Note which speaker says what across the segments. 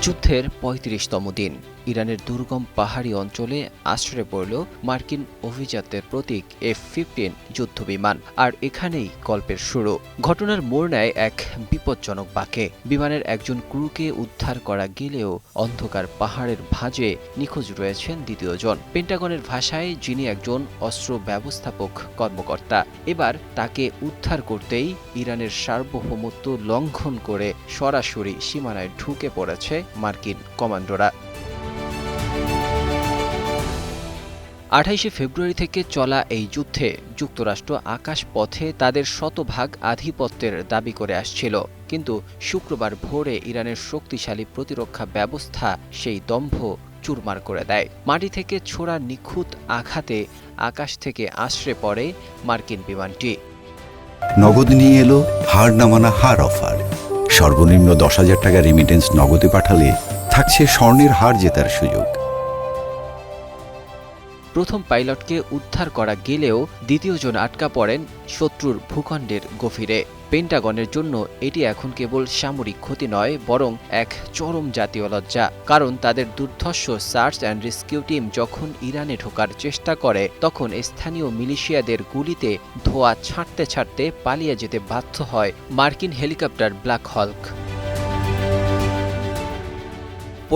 Speaker 1: যুদ্ধের ৩৫তম দিন ইরানের দুর্গম পাহাড়ি অঞ্চলে আশ্রয় পড়ল মার্কিন অভিজাতের প্রতীক F-15 যুদ্ধবিমান। আর এখানেই গল্পের শুরু। ঘটনার মোড় নেয় এক বিপজ্জনক বাঁকে। বিমানের একজন ক্রুকে উদ্ধার করা গেলেও অন্ধকার পাহাড়ের ভাঁজে নিখোঁজ রয়েছেন দ্বিতীয় জন। পেন্টাগনের ভাষায় যিনি একজন অস্ত্র ব্যবস্থাপক কর্মকর্তা। এবার তাকে উদ্ধার করতেই ইরানের সার্বভৌমত্ব লঙ্ঘন করে সরাসরি সীমানায় ঢুকে পড়েছে মার্কিন কমান্ডোরা। ২৮শে ফেব্রুয়ারি থেকে চলা এই যুদ্ধে যুক্তরাষ্ট্র আকাশপথে তাদের শতভাগ আধিপত্যের দাবি করে আসছিল। কিন্তু শুক্রবার ভোরে ইরানের শক্তিশালী প্রতিরক্ষা ব্যবস্থা সেই দম্ভ চুরমার করে দেয়। মাটি থেকে ছোড়া নিখুঁত আঘাতে আকাশ থেকে আছড়ে পড়ে মার্কিন বিমানটি।
Speaker 2: নগদ নিয়ে এলো হার না মানা হার অফার। সর্বনিম্ন ১০,০০০ টাকা রেমিটেন্স নগদে পাঠালে থাকছে স্বর্ণের হার জেতার সুযোগ।
Speaker 1: প্রথম পাইলটকে উদ্ধার করা গেলেও দ্বিতীয় জন আটকা পড়েন শত্রুর ভূখণ্ডের গভীরে। পেন্টাগনের জন্য এটি এখন কেবল সামরিক ক্ষতি নয়, বরং এক চরম জাতীয় লজ্জা। কারণ তাদের দুর্ধর্ষ সার্চ অ্যান্ড রেস্কিউ টিম যখন ইরানে ঢোকার চেষ্টা করে, তখন স্থানীয় মিলিশিয়াদের গুলিতে ধোঁয়া ছাড়তে ছাড়তে পালিয়ে যেতে বাধ্য হয় মার্কিন হেলিকপ্টার ব্ল্যাক হল্ক।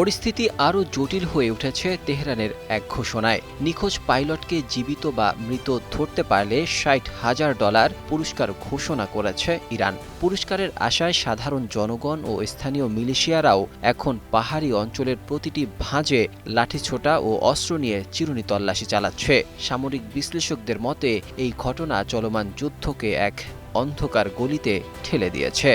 Speaker 1: পরিস্থিতি আরও জটিল হয়ে উঠেছে তেহরানের এক ঘোষণায়। নিখোঁজ পাইলটকে জীবিত বা মৃত ধরতে পারলে $৬০,০০০ পুরস্কার ঘোষণা করেছে ইরান। পুরস্কারের আশায় সাধারণ জনগণ ও স্থানীয় মিলিশিয়ারাও এখন পাহাড়ি অঞ্চলের প্রতিটি ভাঁজে লাঠিছোটা ও অস্ত্র নিয়ে চিরুনি তল্লাশি চালাচ্ছে। সামরিক বিশ্লেষকদের মতে এই ঘটনা চলমান যুদ্ধকে এক অন্ধকার গলিতে ঠেলে দিয়েছে।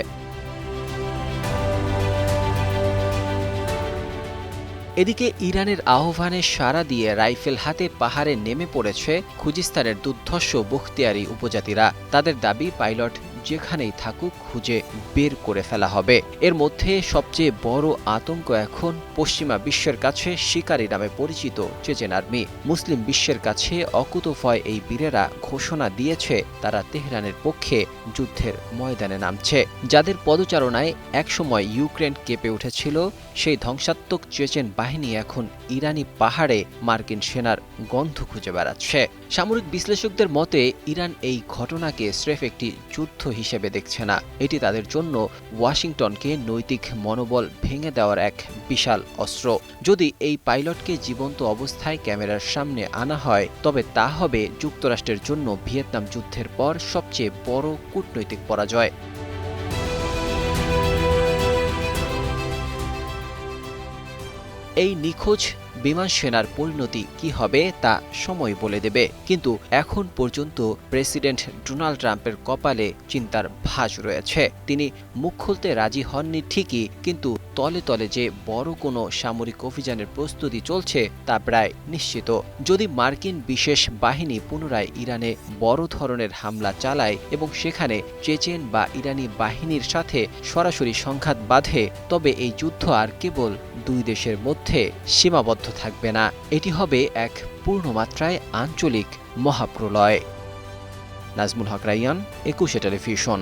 Speaker 1: এদিকে ইরানের আহ্বানে সাড়া দিয়ে রাইফেল হাতে পাহাড়ে নেমে পড়েছে খুজিস্তানের দুর্ধর্ষ বখতিয়ারি উপজাতিরা। তাদের দাবি, পাইলট যেখানেই থাকুক খুঁজে বের করে ফেলা হবে। এর মধ্যে সবচেয়ে বড় আতঙ্ক এখন পশ্চিমা বিশ্বের কাছে শিকারী নামে পরিচিত চেচেন আর্মি। মুসলিম বিশ্বের কাছে অকুতোভয় এই বীরেরা ঘোষণা দিয়েছে তারা তেহরানের পক্ষে যুদ্ধের ময়দানে নামছে। যাদের পদচারণায় একসময় ইউক্রেন কেঁপে উঠেছিল, সেই ধ্বংসাত্মক চেচেন বাহিনী এখন ইরানি পাহাড়ে মার্কিন সেনার গন্ধ খুঁজে বেড়াচ্ছে। সামরিক বিশ্লেষকদের মতে ইরান এই ঘটনাকে স্রেফ একটি যুদ্ধ হিসেবে দেখছে না। এটি তাদের জন্য ওয়াশিংটনকে নৈতিক মনোবল ভেঙে দেওয়ার এক বিশাল অস্ত্র। যদি এই পাইলটকে জীবন্ত অবস্থায় ক্যামেরার সামনে আনা হয়, তবে তা হবে যুক্তরাষ্ট্রের জন্য ভিয়েতনাম যুদ্ধের পর সবচেয়ে বড় কূটনৈতিক পরাজয়। এই নিখোঁজ বিমান সেনার পরিণতি কি হবে তা সময় বলে দেবে। কিন্তু এখন পর্যন্ত প্রেসিডেন্ট ডোনাল্ড ট্রাম্পের কপালে চিন্তার ভাঁজ রয়েছে। তিনি মুখ খুলতে রাজি হননি ঠিকই, কিন্তু তলে তলে যে বড় কোনো সামরিক অভিযানের প্রস্তুতি চলছে তা প্রায় নিশ্চিত। যদি মার্কিন বিশেষ বাহিনী পুনরায় ইরানে বড় ধরনের হামলা চালায় এবং সেখানে চেচেন বা ইরানি বাহিনীর সাথে সরাসরি সংঘাত বাঁধে, তবে এই যুদ্ধ আর কেবল দুই দেশের মধ্যে সীমাবদ্ধ থাকবে না। এটি হবে এক পূর্ণমাত্রায় আঞ্চলিক মহাপ্রলয়। নাজমুল হক রাইয়ান, ২১শে টেলিভিশন।